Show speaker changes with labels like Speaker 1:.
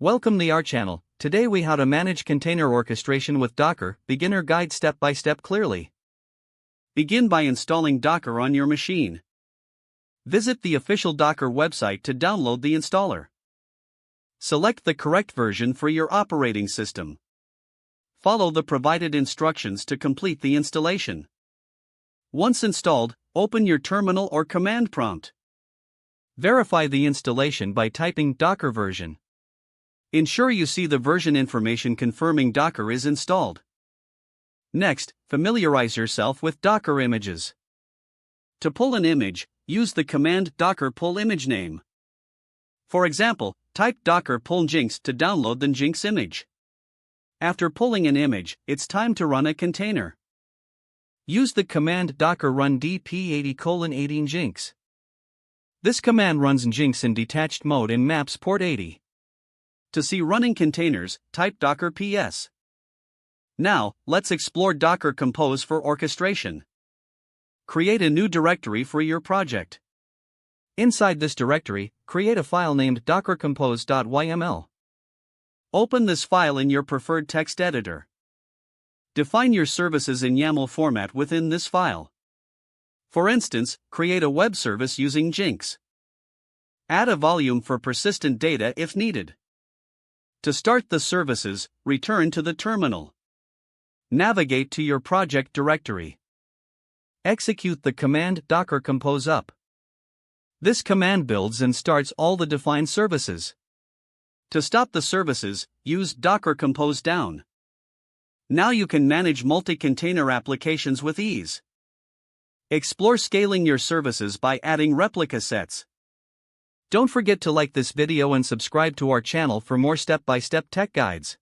Speaker 1: Welcome to our channel. Today we how to manage container orchestration with Docker, beginner guide step by step clearly. Begin by installing Docker on your machine. Visit the official Docker website to download the installer. Select the correct version for your operating system. Follow the provided instructions to complete the installation. Once installed, open your terminal or command prompt. Verify the installation by typing Docker version. Ensure you see the version information confirming Docker is installed. Next, familiarize yourself with Docker images. To pull an image, use the command docker pull image name. For example, type docker pull Jinx to download the Jinx image. After pulling an image, it's time to run a container. Use the command docker run dp80:18 Jinx. This command runs Jinx in detached mode and maps port 80. To see running containers, type docker ps. Now, let's explore Docker Compose for orchestration. Create a new directory for your project. Inside this directory, create a file named dockercompose.yml. Open this file in your preferred text editor. Define your services in YAML format within this file. For instance, create a web service using Jinx. Add a volume for persistent data if needed. To start the services, return to the terminal. Navigate to your project directory. Execute the command docker compose up. This command builds and starts all the defined services. To stop the services, use docker compose down. Now you can manage multi-container applications with ease. Explore scaling your services by adding replica sets. Don't forget to like this video and subscribe to our channel for more step-by-step tech guides.